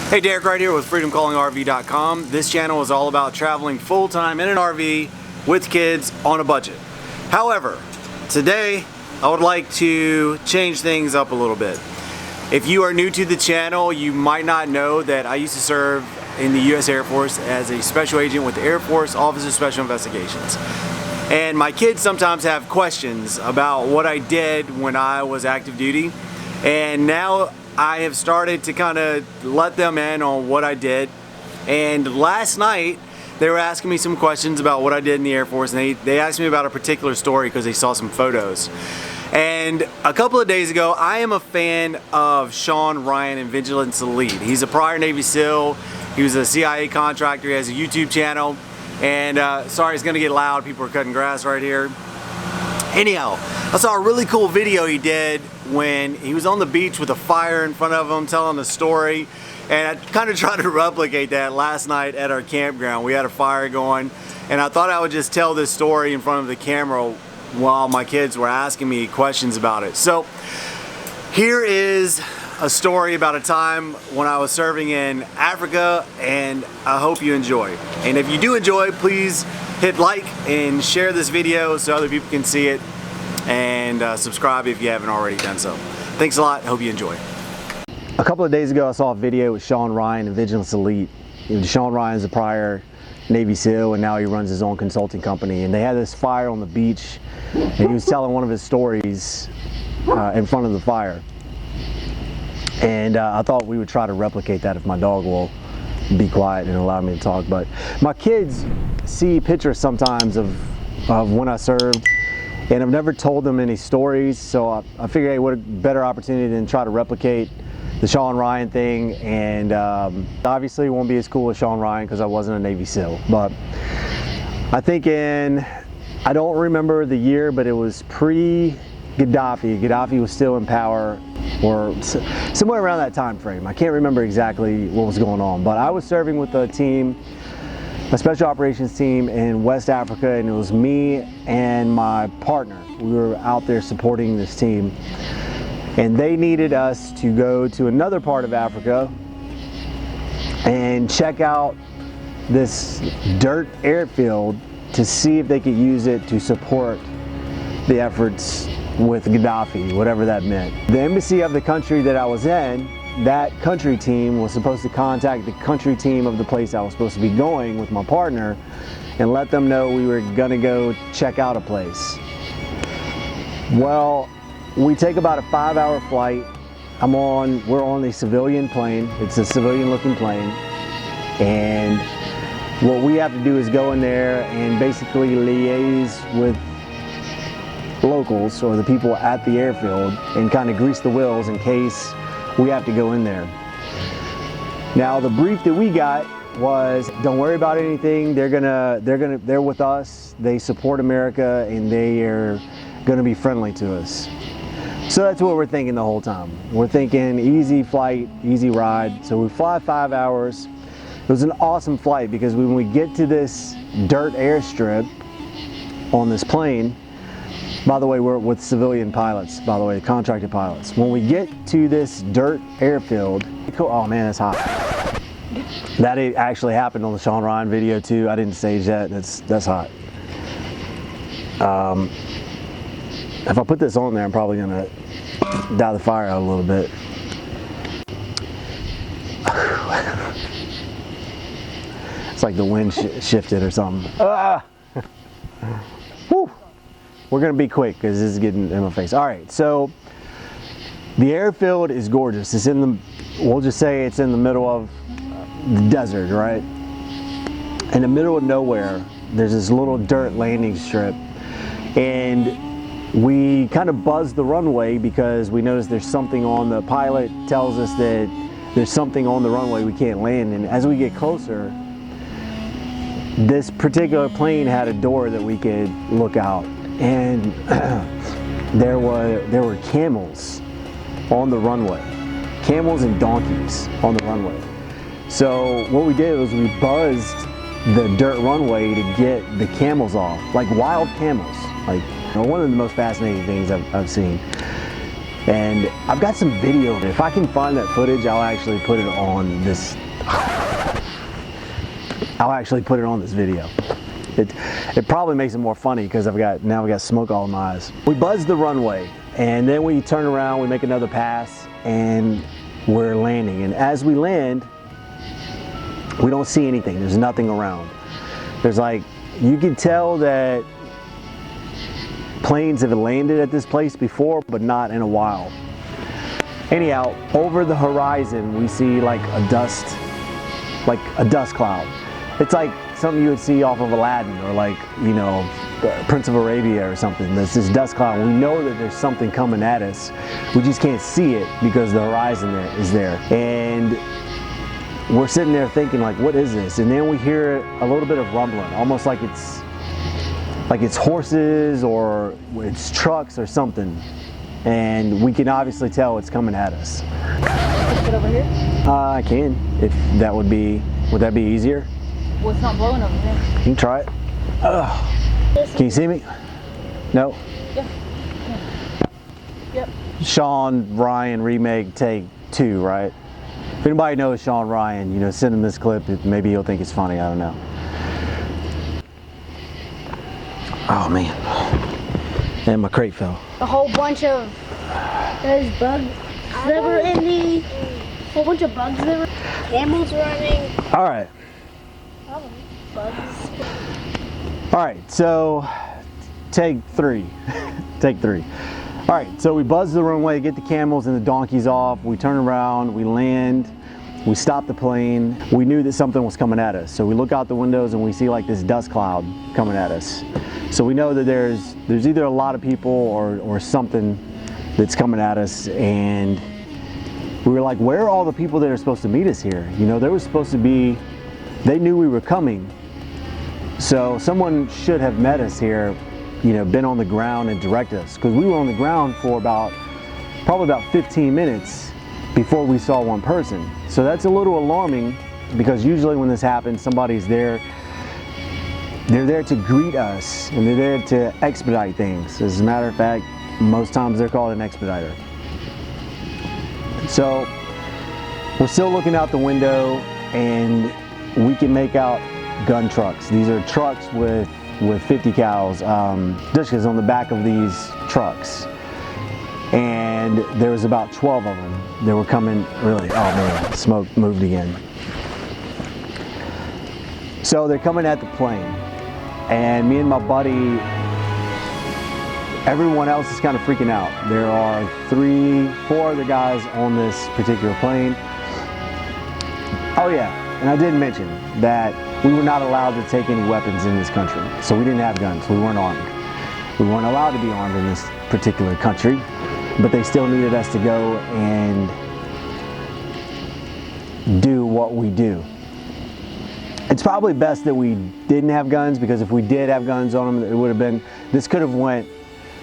Hey, Derek right here with FreedomCallingRV.com. This channel is all about traveling full-time in an RV with kids on a budget. However, today I would like to change things up a little bit. If you are new to the channel, you might not know that I used to serve in the U.S. Air Force as a special agent with the Air Force Office of Special Investigations. And my kids sometimes have questions about what I did when I was active duty. And now I have started to kind of let them in on what I did. And last night they were asking me some questions about what I did in the Air Force, and they asked me about a particular story because they saw some photos. And a couple of days ago, I am a fan of Sean Ryan and Vigilance Elite. He's a prior Navy SEAL. He was a CIA contractor. He has a YouTube channel. And sorry, it's gonna get loud. People are cutting grass right here. Anyhow, I saw a really cool video he did when he was on the beach with a fire in front of him telling the story, and I kind of tried to replicate that last night at our campground. We had a fire going, and I thought I would just tell this story in front of the camera while my kids were asking me questions about it. So here is a story about a time when I was serving in Africa, and I hope you enjoy. And if you do enjoy, please hit like and share this video so other people can see it, and subscribe if you haven't already done so. Thanks a lot. Hope you enjoy. A couple of days ago I saw a video with Sean Ryan and Vigilance Elite. Sean Ryan's a prior Navy SEAL, and now he runs his own consulting company, and they had this fire on the beach, and he was telling one of his stories in front of the fire. And I thought we would try to replicate that if my dog will be quiet and allow me to talk. But my kids see pictures sometimes of when I served, and I've never told them any stories, so I figured, hey, what a better opportunity than try to replicate the Sean Ryan thing. And obviously it won't be as cool as Sean Ryan because I wasn't a Navy SEAL, but I think I don't remember the year, but it was pre-Gaddafi. Gaddafi was still in power, or somewhere around that time frame. I can't remember exactly what was going on, but I was serving with a team, a special operations team in West Africa, and it was me and my partner. We were out there supporting this team, and they needed us to go to another part of Africa and check out this dirt airfield to see if they could use it to support the efforts with Gaddafi, whatever that meant. The embassy of the country that I was in, that country team was supposed to contact the country team of the place I was supposed to be going with my partner and let them know we were gonna go check out a place. Well, we take about a 5-hour flight. We're on a civilian plane. It's a civilian looking plane. And what we have to do is go in there and basically liaise with locals or the people at the airfield and kind of grease the wheels in case we have to go in there. Now the brief that we got was, don't worry about anything. They're with us. They support America, and they are gonna be friendly to us. So that's what we're thinking the whole time. We're thinking easy flight, easy ride. So we fly 5 hours. It was an awesome flight because when we get to this dirt airstrip on this plane, by the way, we're with civilian pilots, by the way, contracted pilots. When we get to this dirt airfield, oh man, it's hot. That actually happened on the Sean Ryan video too. I didn't stage that, that's hot. If I put this on there, I'm probably gonna dye the fire out a little bit. It's like the wind shifted or something. Woo. We're gonna be quick because this is getting in my face. All right, so the airfield is gorgeous. It's we'll just say it's in the middle of the desert, right? In the middle of nowhere, there's this little dirt landing strip, and we kind of buzz the runway because we notice there's something on the pilot tells us that there's something on the runway we can't land. And as we get closer, this particular plane had a door that we could look out, and there were camels on the runway, camels and donkeys on the runway. So what we did was we buzzed the dirt runway to get the camels off, like wild camels, like one of the most fascinating things I've seen. And I've got some video. If I can find that footage, I'll actually put it on this. I'll actually put it on this video. It probably makes it more funny because now we got smoke all in my eyes. We buzz the runway, and then we turn around, we make another pass, and we're landing. And as we land, we don't see anything. There's nothing around. There's like, you can tell that planes have landed at this place before, but not in a while. Anyhow, over the horizon, we see like a dust cloud. It's like something you would see off of Aladdin, or like, you know, Prince of Arabia or something. There's this dust cloud. We know that there's something coming at us. We just can't see it because the horizon is there. And we're sitting there thinking like, what is this? And then we hear a little bit of rumbling, almost like it's horses or it's trucks or something. And we can obviously tell it's coming at us. Get over here? I can, if that would that be easier? Well, it's not blowing over here. You can try it. Can you see me? No? Yeah. Yep. Sean Ryan remake take 2, right? If anybody knows Sean Ryan, you know, send him this clip. Maybe he'll think it's funny. I don't know. Oh man, and my crate fell. A whole bunch of those bugs that were in the whole bunch of bugs that were camels running. All right. Bugs. All right. So take 3. Take 3. All right. So we buzz the runway, get the camels and the donkeys off. We turn around. We land. We stop the plane. We knew that something was coming at us. So we look out the windows and we see like this dust cloud coming at us. So we know that there's either a lot of people or something that's coming at us, and we were like, where are all the people that are supposed to meet us here? You know, there was supposed to be, they knew we were coming. So someone should have met us here, you know, been on the ground and directed us, because we were on the ground for probably about 15 minutes before we saw one person. So that's a little alarming, because usually when this happens, somebody's there. They're there to greet us, and they're there to expedite things. As a matter of fact, most times they're called an expediter. So we're still looking out the window, and we can make out gun trucks. These are trucks with 50 cals. Dushkas on the back of these trucks. And there was about 12 of them. They were coming, really, oh man, smoke moved again. So they're coming at the plane. And me and my buddy, everyone else is kind of freaking out. There are 4 other guys on this particular plane. Oh yeah, and I did mention that we were not allowed to take any weapons in this country. So we didn't have guns, we weren't armed. We weren't allowed to be armed in this particular country, but they still needed us to go and do what we do. It's probably best that we didn't have guns, because if we did have guns on them, it would have been, this could have went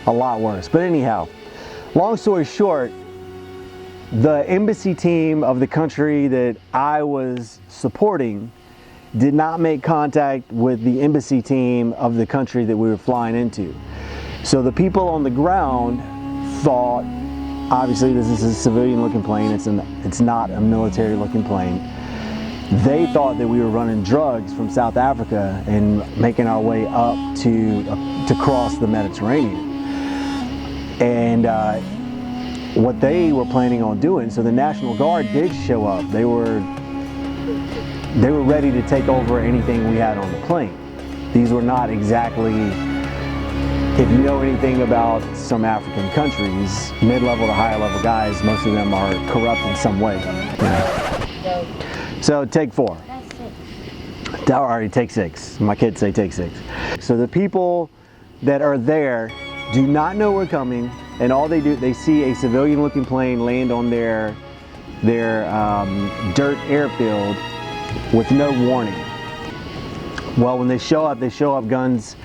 a lot worse. But anyhow, long story short, the embassy team of the country that I was supporting did not make contact with the embassy team of the country that we were flying into. So the people on the ground thought, obviously this is a civilian looking plane, it's not a military looking plane. They thought that we were running drugs from South Africa and making our way up to cross the Mediterranean. And what they were planning on doing, so the National Guard did show up. They were ready to take over anything we had on the plane. These were not exactly, if you know anything about some African countries, mid-level to higher level guys, most of them are corrupt in some way. You know? So take 4. That's already take 6. My kids say take 6. So the people that are there do not know we're coming, and all they do, they see a civilian looking plane land on their dirt airfield with no warning. Well, when they show up guns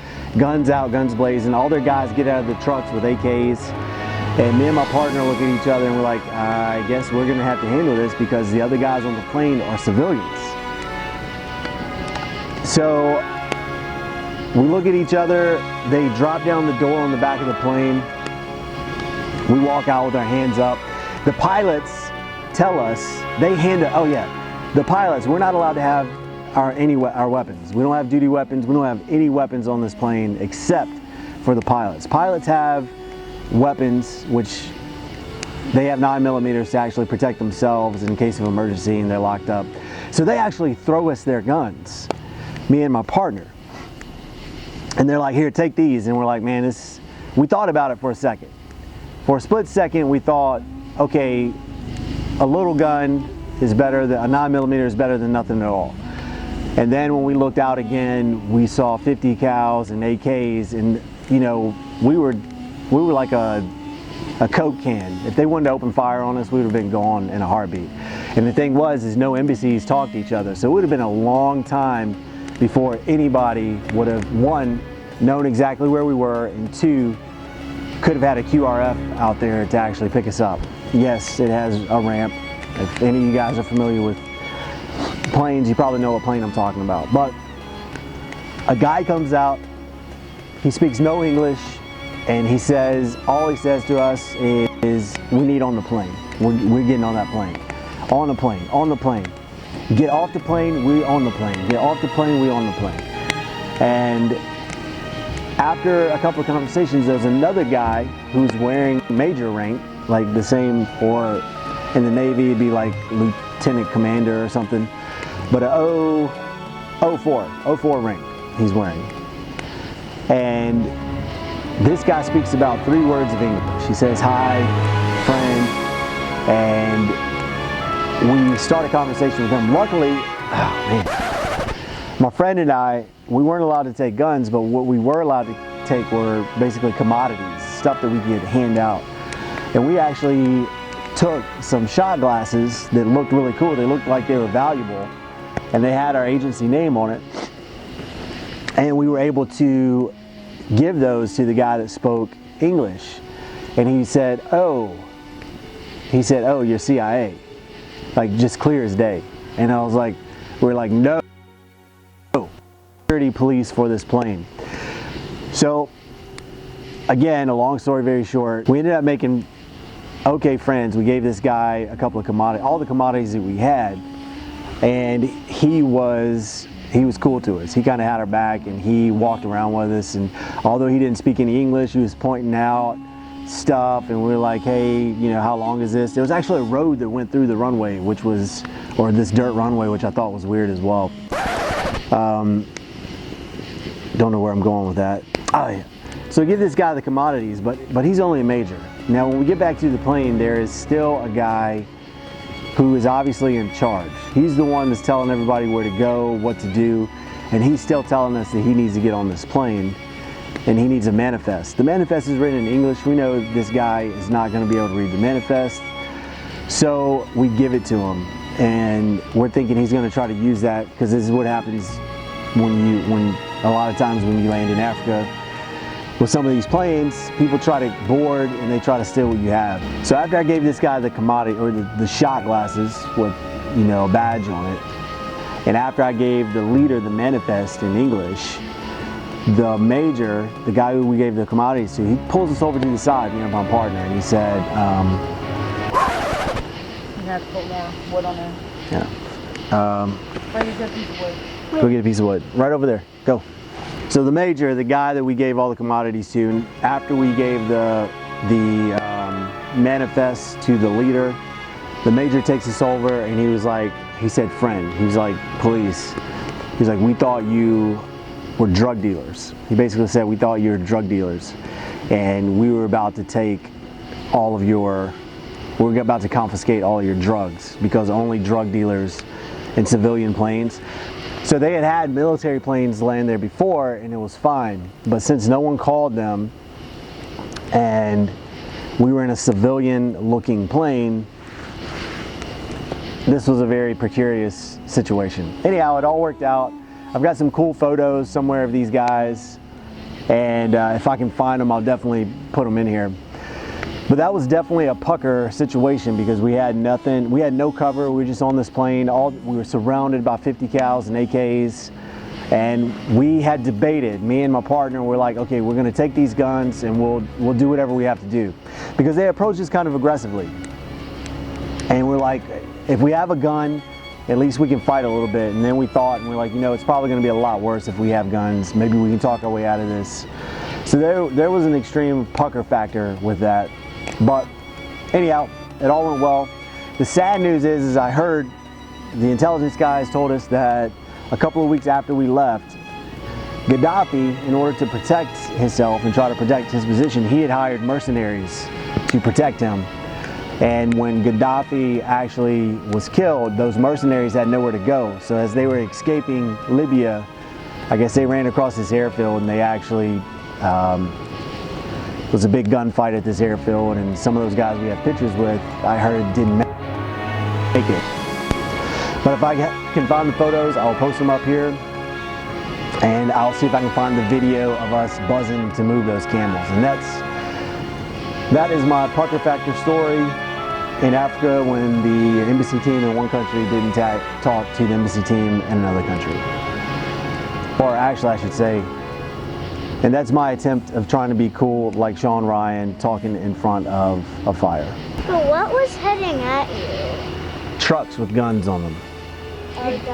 out, guns blazing. All their guys get out of the trucks with AKs. And me and my partner look at each other and we're like, I guess we're gonna have to handle this, because the other guys on the plane are civilians. So we look at each other, they drop down the door on the back of the plane. We walk out with our hands up. The pilots tell us, the pilots, we're not allowed to have our weapons. We don't have duty weapons. We don't have any weapons on this plane except for the pilots. Pilots have weapons, which they have 9mm to actually protect themselves in case of emergency and they're locked up. So they actually throw us their guns, me and my partner. And they're like, here, take these. And we're like, man, we thought about it for a second. For a split second, we thought, okay, a little gun is better, a 9mm is better than nothing at all. And then when we looked out again, we saw 50 cals and AKs, and you know, we were like a Coke can. If they wanted to open fire on us, we would have been gone in a heartbeat. And the thing is no embassies talk to each other, so it would have been a long time before anybody would have, one, known exactly where we were, and two, could have had a QRF out there to actually pick us up. Yes, it has a ramp. If any of you guys are familiar with planes, you probably know what plane I'm talking about. But a guy comes out, he speaks no English, and all he says to us is, we need on the plane. We're getting on that plane. On the plane, on the plane. Get off the plane, we on the plane. Get off the plane, we on the plane. And after a couple of conversations, there's another guy who's wearing major rank, like the same, or in the Navy it'd be like lieutenant commander or something, but a 04 rank he's wearing. And this guy speaks about 3 words of English. He says, hi, friend, and we start a conversation with him. Luckily, my friend and I, we weren't allowed to take guns, but what we were allowed to take were basically commodities, stuff that we could hand out. And we actually took some shot glasses that looked really cool. They looked like they were valuable, and they had our agency name on it. And we were able to give those to the guy that spoke English. And he said, oh, you're CIA. Like, just clear as day. And I was like, we're like, no, security police for this plane. So again, a long story very short, we ended up making okay friends. We gave this guy a couple of commodities, all the commodities that we had, and he was cool to us. He kind of had our back, and he walked around with us, and although he didn't speak any English, he was pointing out stuff, and we were like, hey, you know, how long is this? There was actually a road that went through the runway, or this dirt runway, which I thought was weird as well. Don't know where I'm going with that. Oh, yeah. So give this guy the commodities, but he's only a major. Now when we get back to the plane, there is still a guy who is obviously in charge. He's the one that's telling everybody where to go, what to do, and he's still telling us that he needs to get on this plane, and he needs a manifest. The manifest is written in English. We know this guy is not going to be able to read the manifest, so we give it to him, and we're thinking he's going to try to use that, because this is what happens when a lot of times when you land in Africa with some of these planes, people try to board and they try to steal what you have. So after I gave this guy the commodity, or the shot glasses with, you know, a badge on it, and after I gave the leader the manifest in English, the major, the guy who we gave the commodities to, he pulls us over to the side, me and my partner, and he said, You have to put more wood on there. yeah. Where you get a piece of wood? Go get a piece of wood. Right over there. Go. So the major, the guy that we gave all the commodities to, after we gave the manifest to the leader, the major takes us over, and he said friend. He was like, police. He's like, we thought you were drug dealers. He basically said, we thought you were drug dealers, and we were about to take we were about to confiscate all your drugs, because only drug dealers in civilian planes. So they had military planes land there before, and it was fine. But since no one called them, and we were in a civilian-looking plane, this was a very precarious situation. Anyhow, it all worked out. I've got some cool photos somewhere of these guys, and if I can find them, I'll definitely put them in here. But that was definitely a pucker situation, because we had nothing, we had no cover. We were just on this plane. We were surrounded by 50 cals and AKs, And we had debated, me and my partner were like, okay, we're gonna take these guns and we'll do whatever we have to do. Because they approached us kind of aggressively. And we're like, if we have a gun, at least we can fight a little bit. And then we thought, and we're like, you know, it's probably gonna be a lot worse if we have guns. Maybe we can talk our way out of this. So there was an extreme pucker factor with that. But anyhow, it all went well. The sad news is I heard the intelligence guys told us that a couple of weeks after we left, Gaddafi, in order to protect himself and try to protect his position, he had hired mercenaries to protect him. And when Gaddafi actually was killed, those mercenaries had nowhere to go. So as they were escaping Libya, I guess they ran across this airfield and they actually, it was a big gunfight at this airfield, and some of those guys we have pictures with, I heard didn't make it. But if I can find the photos, I'll post them up here, and I'll see if I can find the video of us buzzing to move those camels. And that is my pucker factor story in Africa when the embassy team in one country didn't talk to the embassy team in another country. Or actually, I should say, and that's my attempt of trying to be cool like Sean Ryan, talking in front of a fire. So what was heading at you? Trucks with guns on them.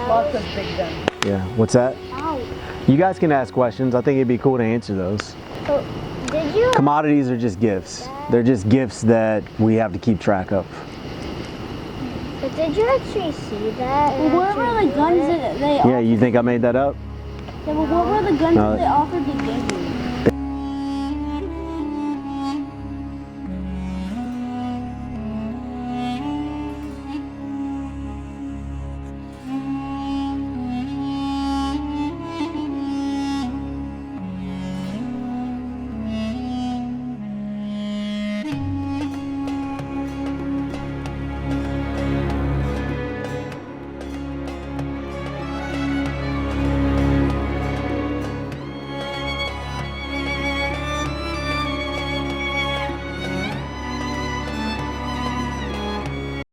Lots of big guns. Yeah, what's that? Ow. You guys can ask questions. I think it'd be cool to answer those. So, did you? Commodities are just gifts. They're just gifts that we have to keep track of. But did you actually see that? What were the guns that they Yeah, you think I made that up? Yeah, but what were the guns No. that they offered to give you?